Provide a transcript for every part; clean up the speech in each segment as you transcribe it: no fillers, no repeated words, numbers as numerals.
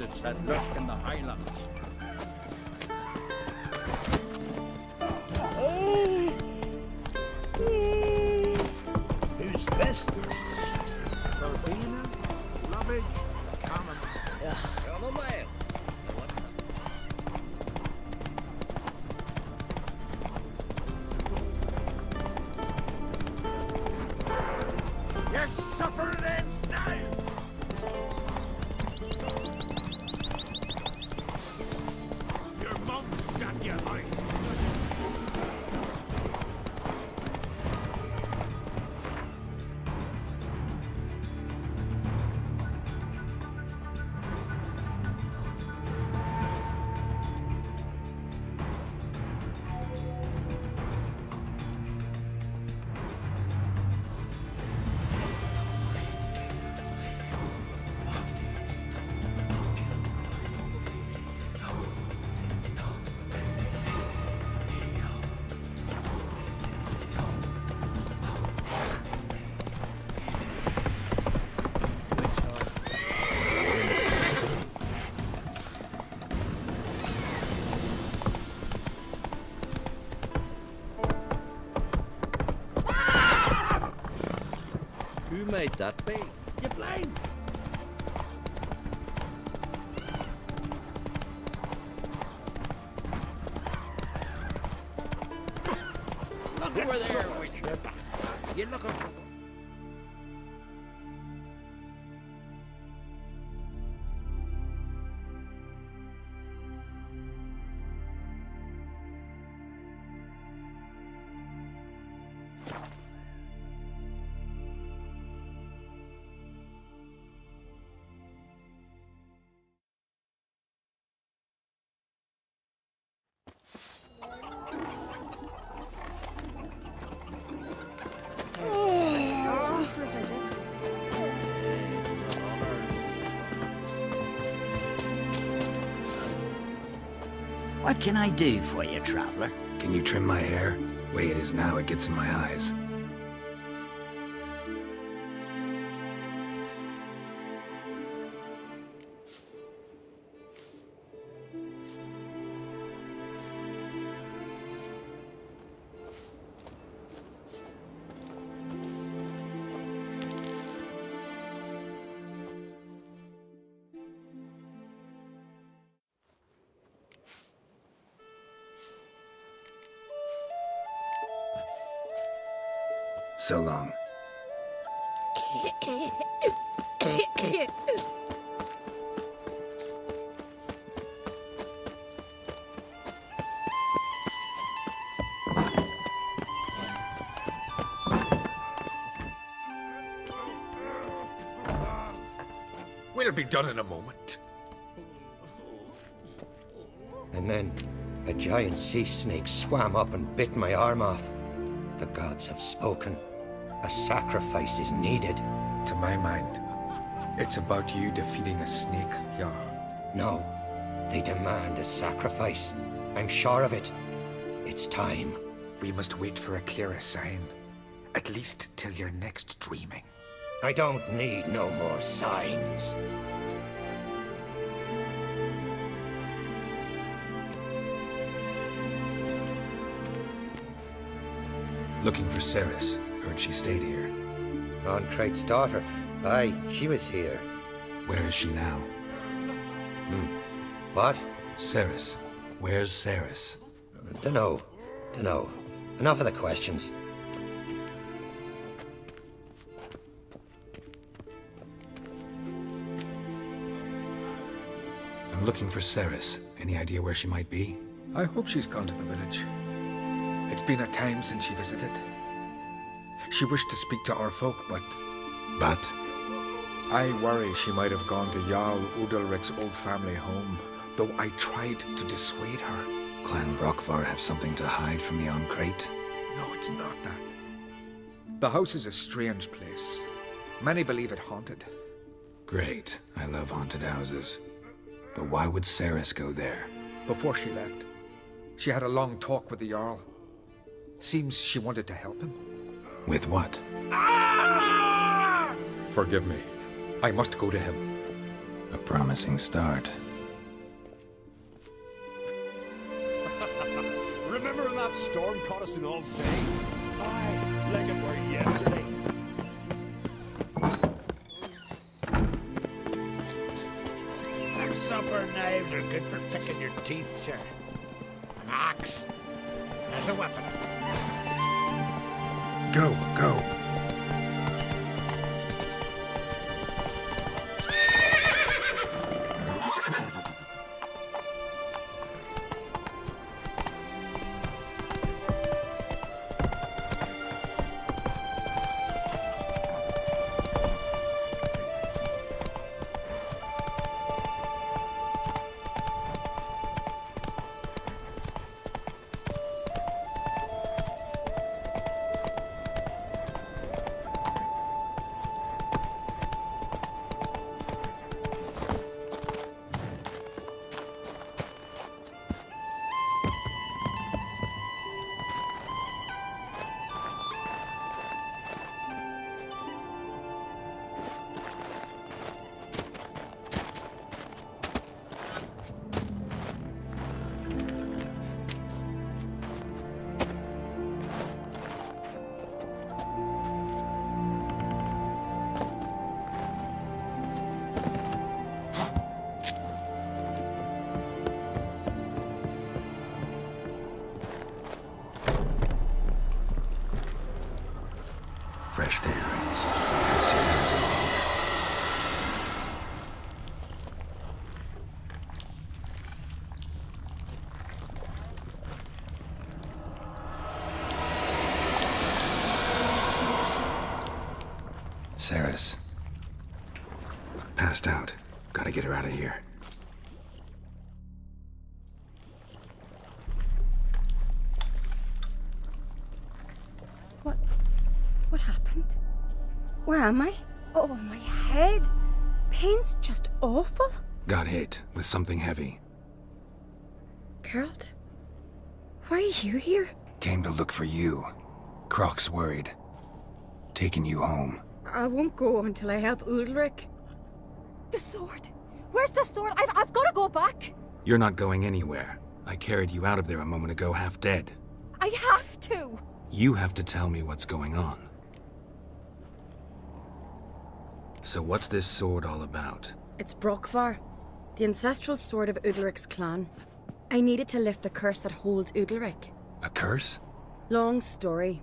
secrets that lurk in the Highlands. Who's this? Robina, Lovage, Carmen. Chamomile. Your suffering ends now! Your mum damn you light! Who made that bait? You're blind! Look over there, Witcher! You're looking for... What can I do for you, traveler? Can you trim my hair? The way it is now, it gets in my eyes. So long. We'll be done in a moment. And then a giant sea snake swam up and bit my arm off. The gods have spoken. A sacrifice is needed. To my mind, it's about you defeating a snake, yeah. No, they demand a sacrifice. I'm sure of it. It's time. We must wait for a clearer sign. At least till your next dreaming. I don't need no more signs. Looking for Ceres. Heard she stayed here. Oncrate's daughter. Aye, she was here. Where is she now? What? Ceres. Where's Ceres? Dunno. Enough of the questions. I'm looking for Ceres. Any idea where she might be? I hope she's gone to the village. It's been a time since she visited. She wished to speak to our folk, but... But? I worry she might have gone to Jarl Udalric's old family home, though I tried to dissuade her. Clan Brockvar have something to hide from the Oncrate? No, it's not that. The house is a strange place. Many believe it haunted. Great. I love haunted houses. But why would Ceres go there? Before she left, she had a long talk with the Jarl. Seems she wanted to help him. With what? Forgive me. I must go to him. A promising start. Remember when that storm caught us in all day? Aye, like it were yesterday. Them supper knives are good for picking your teeth, sir. An axe as a weapon. Go, go. Fresh footprints. Something serious is near. Saris. Passed out. Gotta get her out of here. What happened? Where am I? Oh, my head. Pain's just awful. Got hit with something heavy. Geralt? Why are you here? Came to look for you. Croc's worried. Taking you home. I won't go until I help Ulrich. The sword! Where's the sword? I've got to go back! You're not going anywhere. I carried you out of there a moment ago half dead. I have to! You have to tell me what's going on. So what's this sword all about? It's Brokvar, the ancestral sword of Udalric's clan. I needed to lift the curse that holds Udalric. A curse? Long story.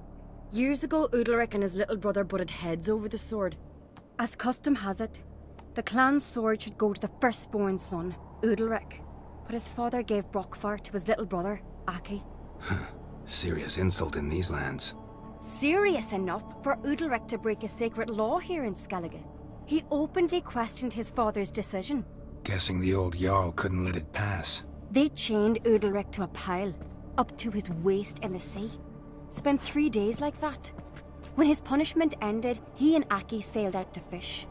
Years ago, Udalric and his little brother butted heads over the sword. As custom has it, the clan's sword should go to the firstborn son, Udalric. But his father gave Brokvar to his little brother, Aki. Serious insult in these lands. Serious enough for Udalric to break a sacred law here in Skellige. He openly questioned his father's decision. Guessing the old Jarl couldn't let it pass. They chained Udalric to a pile, up to his waist in the sea. Spent 3 days like that. When his punishment ended, he and Aki sailed out to fish.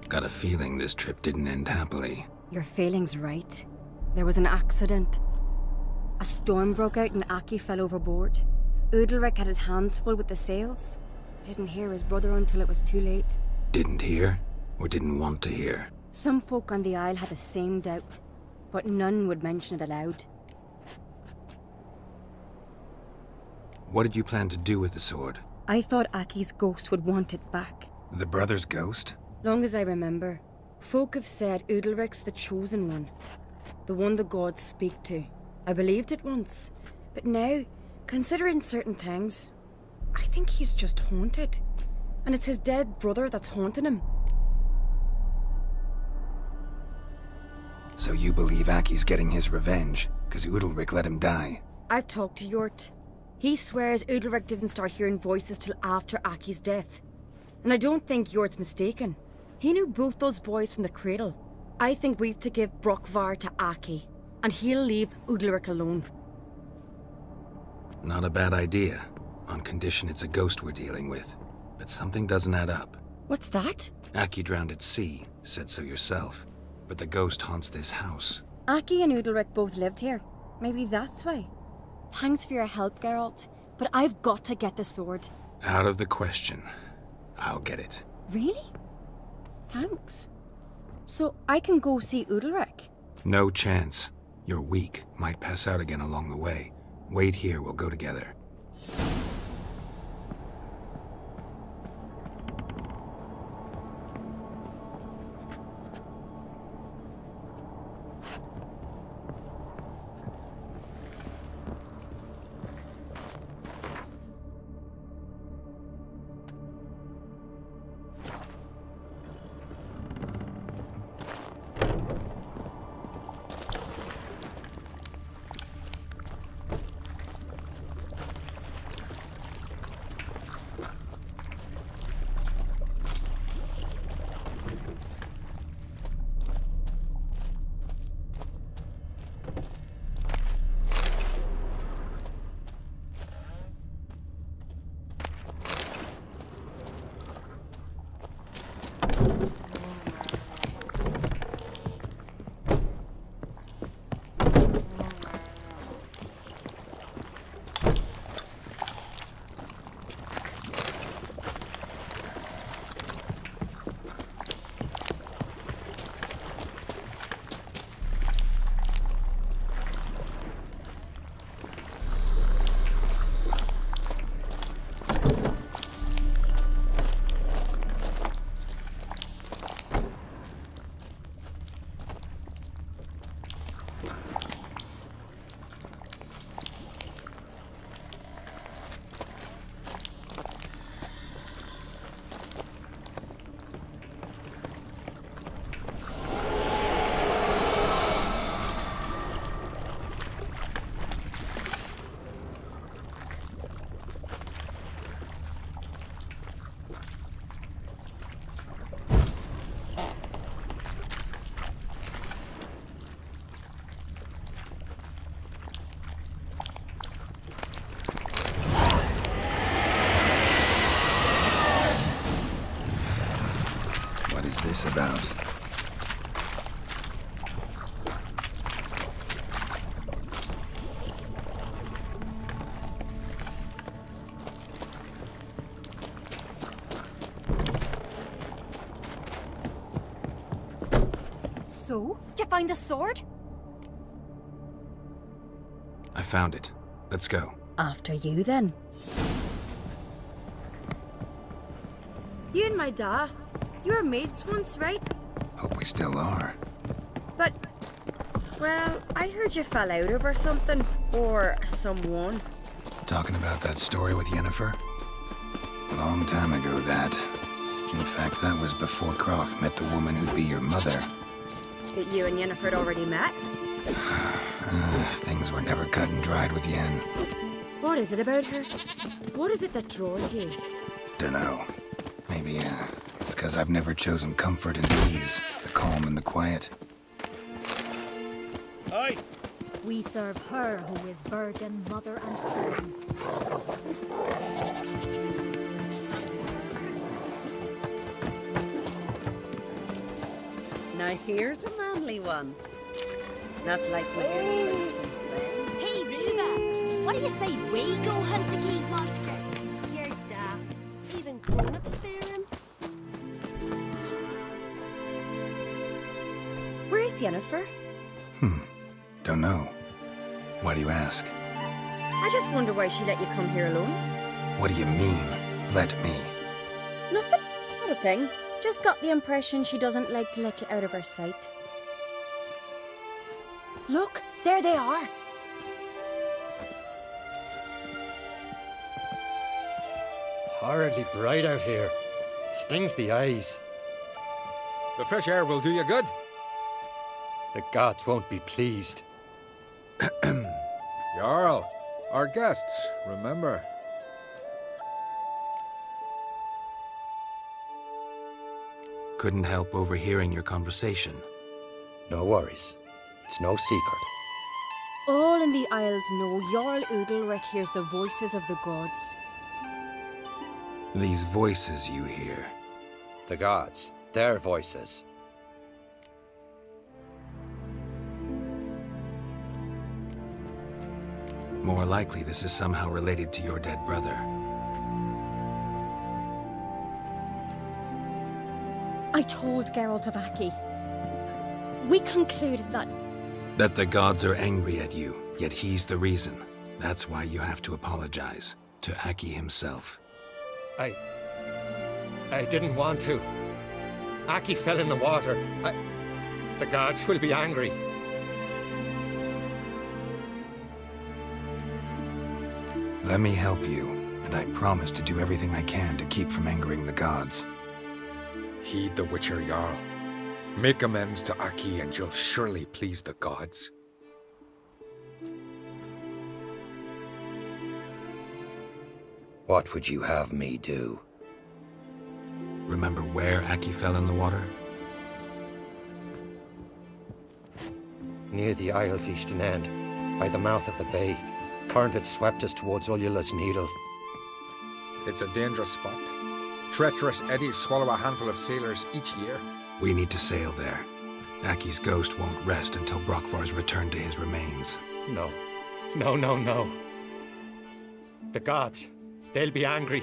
Got a feeling this trip didn't end happily. Your feeling's right. There was an accident. A storm broke out and Aki fell overboard. Udalric had his hands full with the sails. Didn't hear his brother until it was too late. Didn't hear? Or didn't want to hear? Some folk on the Isle had the same doubt, but none would mention it aloud. What did you plan to do with the sword? I thought Aki's ghost would want it back. The brother's ghost? Long as I remember, folk have said Udalric's the chosen one. The one the gods speak to. I believed it once, but now, considering certain things, I think he's just haunted. And it's his dead brother that's haunting him. So you believe Aki's getting his revenge, because Udalric let him die? I've talked to Yort. He swears Udalric didn't start hearing voices till after Aki's death. And I don't think Yort's mistaken. He knew both those boys from the cradle. I think we've to give Brokvar to Aki, and he'll leave Udalric alone. Not a bad idea, on condition it's a ghost we're dealing with. But something doesn't add up. What's that? Aki drowned at sea, said so yourself. But the ghost haunts this house. Aki and Udalric both lived here. Maybe that's why. Thanks for your help, Geralt, but I've got to get the sword. Out of the question. I'll get it. Really? Thanks. So I can go see Udalric? No chance. You're weak. Might pass out again along the way. Wait here, we'll go together. This about? So, did you find the sword? I found it. Let's go. After you, then. You and my da, you were mates once, right? Hope we still are. But, well, I heard you fell out over something. Or someone. Talking about that story with Yennefer? Long time ago, that. In fact, that was before Croc met the woman who'd be your mother. But you and Yennefer had already met? Things were never cut and dried with Yen. What is it about her? What is it that draws you? Dunno. Maybe, it's 'cause I've never chosen comfort and ease, the calm and the quiet. Aye. We serve her who is virgin, mother, and queen. Now here's a manly one. Not like my elephant Sven. Hey, Ruva! What do you say we go hunt the cave monster? You're daft. Even grown-ups fear him. Where's Yennefer? Don't know. Why do you ask? I just wonder why she let you come here alone. What do you mean, let me? Nothing. Not a thing. Just got the impression she doesn't like to let you out of her sight. Look, there they are. Horridly bright out here. Stings the eyes. The fresh air will do you good. The gods won't be pleased. Jarl, our guests, remember. Couldn't help overhearing your conversation. No worries. It's no secret. All in the Isles know Jarl Udalric hears the voices of the gods. These voices you hear. The gods, their voices. More likely this is somehow related to your dead brother. I told Geralt of Aki. We concluded that... That the gods are angry at you, yet he's the reason. That's why you have to apologize. To Aki himself. I didn't want to. Aki fell in the water. The gods will be angry. Let me help you, and I promise to do everything I can to keep from angering the gods. Heed the Witcher Jarl. Make amends to Aki and you'll surely please the gods. What would you have me do? Remember where Aki fell in the water? Near the Isle's eastern end, by the mouth of the bay. Current had swept us towards Ullula's Needle. It's a dangerous spot. Treacherous eddies swallow a handful of sailors each year. We need to sail there. Aki's ghost won't rest until Brokvar's returned to his remains. No. No, no, no. The gods, they'll be angry.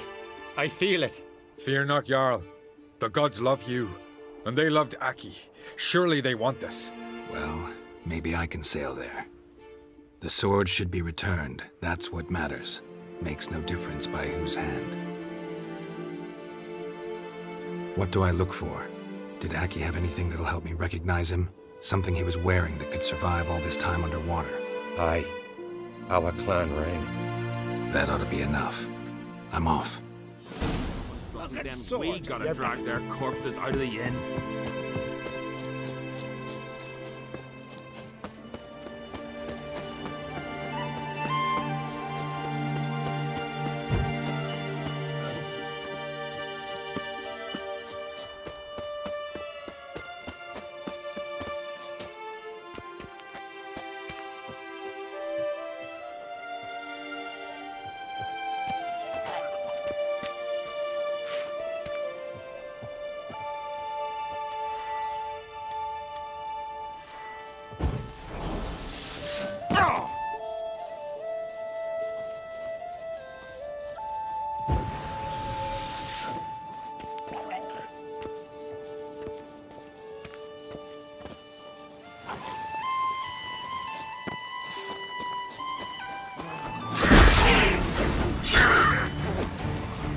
I feel it. Fear not, Jarl. The gods love you, and they loved Aki. Surely they want this. Well, maybe I can sail there. The sword should be returned. That's what matters. Makes no difference by whose hand. What do I look for? Did Aki have anything that'll help me recognize him? Something he was wearing that could survive all this time underwater? Aye. Our clan ring. That ought to be enough. I'm off. Then we gotta drag their corpses out of the inn.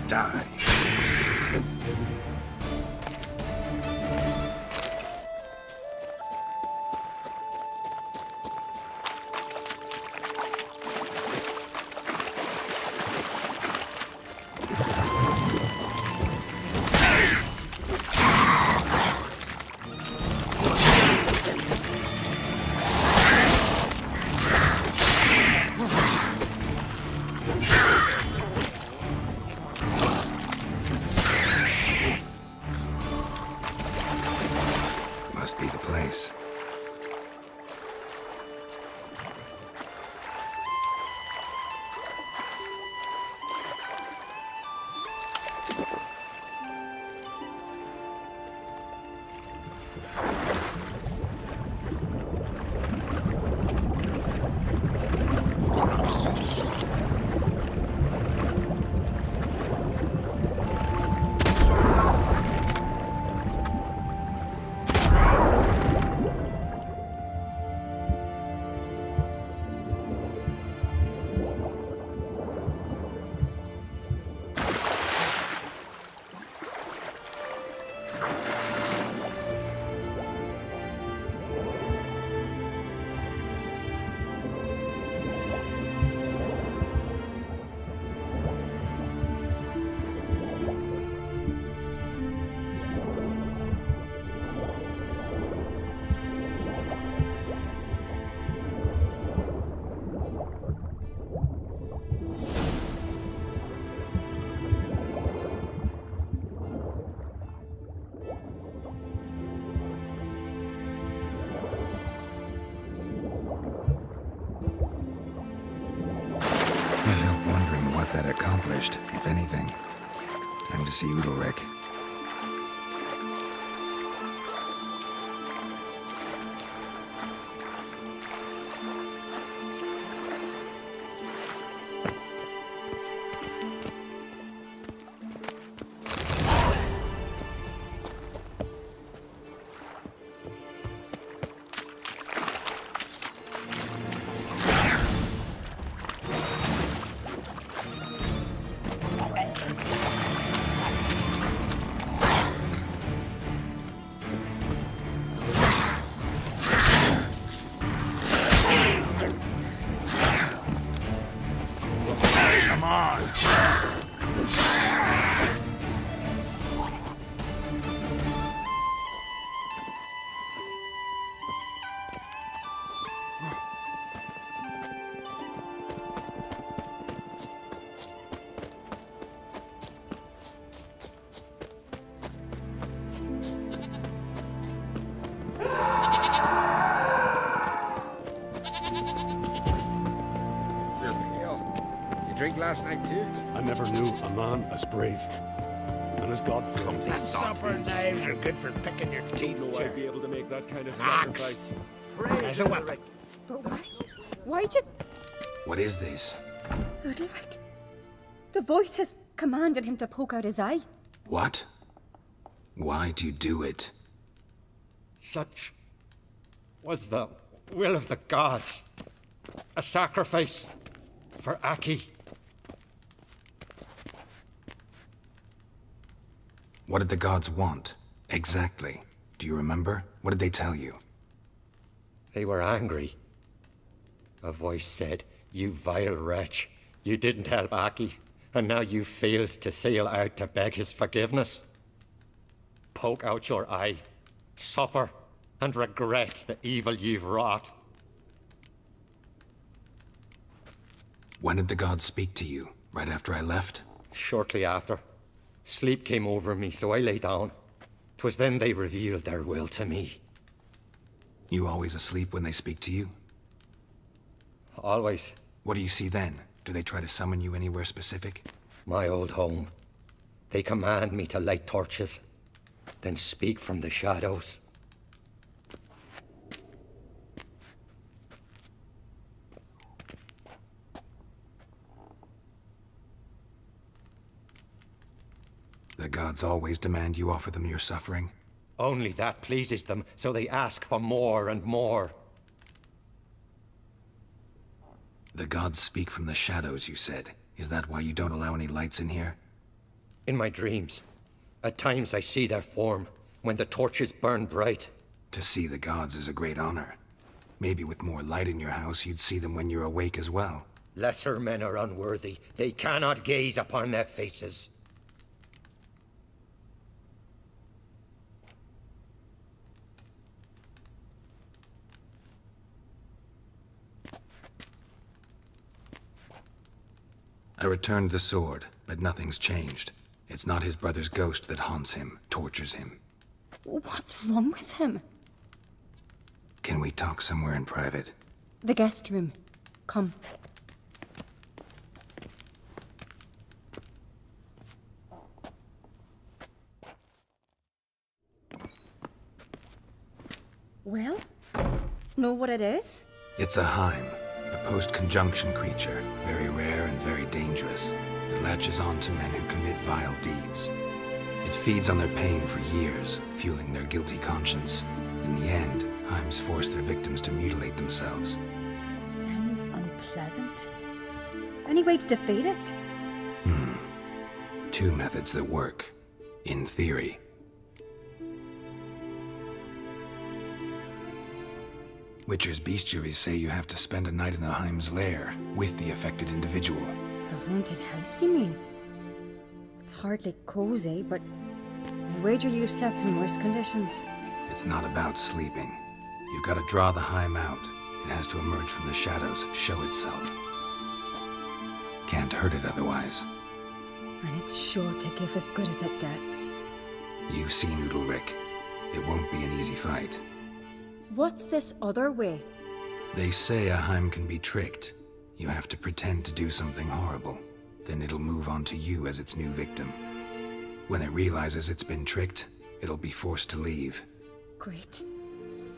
Die. Must be the place. That accomplished, if anything. Time to see Udalric. Come on! Drink last night too? I never knew a man as brave and as God-fearing. Supper knives are good for picking your teeth, Know sir. I'd be able to make that kind of Axe. sacrifice. There's a weapon. But why? Why'd you... What is this? Udalric. The voice has commanded him to poke out his eye. What? Why'd you do it? Such was the will of the gods. A sacrifice for Aki. What did the gods want? Exactly. Do you remember? What did they tell you? They were angry. A voice said, "You vile wretch, you didn't help Aki, and now you failed to sail out to beg his forgiveness. Poke out your eye, suffer, and regret the evil you've wrought." When did the gods speak to you? Right after I left? Shortly after. Sleep came over me, so I lay down. 'Twas then they revealed their will to me. You always asleep when they speak to you? Always. What do you see then? Do they try to summon you anywhere specific? My old home. They command me to light torches, then speak from the shadows. The gods always demand you offer them your suffering? Only that pleases them, so they ask for more and more. The gods speak from the shadows, you said. Is that why you don't allow any lights in here? In my dreams. At times I see their form, when the torches burn bright. To see the gods is a great honor. Maybe with more light in your house, you'd see them when you're awake as well. Lesser men are unworthy. They cannot gaze upon their faces. I returned the sword, but nothing's changed. It's not his brother's ghost that haunts him, tortures him. What's wrong with him? Can we talk somewhere in private? The guest room. Come. Well, know what it is? It's a Heim, a post-conjunction creature, very rare and very dangerous. It latches on to men who commit vile deeds. It feeds on their pain for years, fueling their guilty conscience. In the end, Heims force their victims to mutilate themselves. Sounds unpleasant. Any way to defeat it? Two methods that work. In theory. Witcher's bestiaries say you have to spend a night in the Heim's lair, with the affected individual. The haunted house, you mean? It's hardly cozy, but I wager you've slept in worse conditions. It's not about sleeping. You've got to draw the Heim out. It has to emerge from the shadows, show itself. Can't hurt it otherwise. And it's sure to give as good as it gets. You've seen Udalric. It won't be an easy fight. What's this other way? They say a Heim can be tricked. You have to pretend to do something horrible. Then it'll move on to you as its new victim. When it realizes it's been tricked, it'll be forced to leave. Great.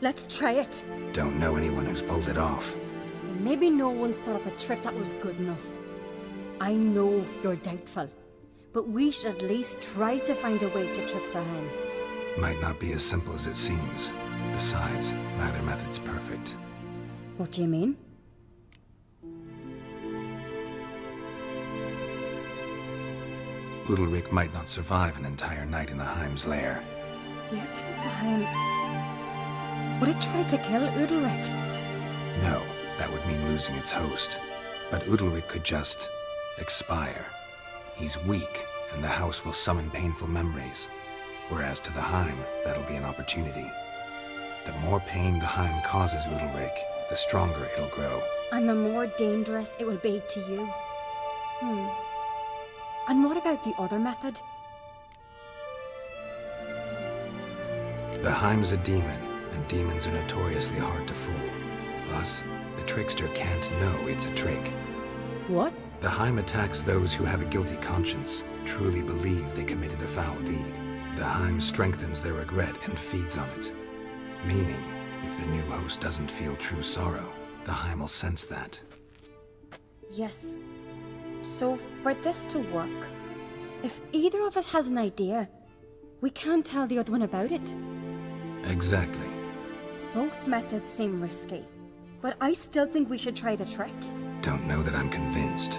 Let's try it. Don't know anyone who's pulled it off. Maybe no one's thought up a trick that was good enough. I know you're doubtful, but we should at least try to find a way to trick the Heim. Might not be as simple as it seems. Besides, neither method's perfect. What do you mean? Udalric might not survive an entire night in the Heim's lair. You think the Heim... Would it try to kill Udalric? No, that would mean losing its host. But Udalric could just expire. He's weak, and the house will summon painful memories. Whereas to the Heim, that'll be an opportunity. The more pain the Heim causes Udalric, the stronger it'll grow. And the more dangerous it will be to you. And what about the other method? The Heim's a demon, and demons are notoriously hard to fool. Plus, the trickster can't know it's a trick. What? The Heim attacks those who have a guilty conscience, truly believe they committed a foul deed. The Heim strengthens their regret and feeds on it. Meaning, if the new host doesn't feel true sorrow, the Heim will sense that. Yes. So, for this to work, if either of us has an idea, we can't tell the other one about it. Exactly. Both methods seem risky, but I still think we should try the trick. Don't know that I'm convinced.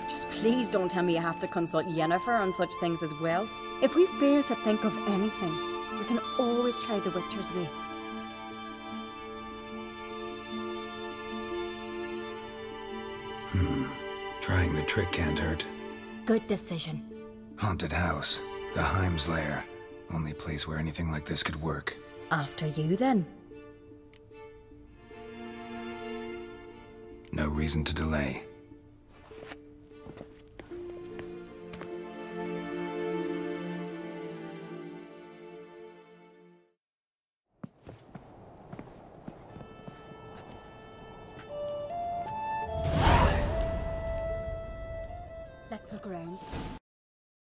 Just please don't tell me you have to consult Yennefer on such things as well. If we fail to think of anything, we can always try the Witcher's way. Trying the trick can't hurt. Good decision. Haunted house. The Heim's lair. Only place where anything like this could work. After you, then. No reason to delay. Let's look around.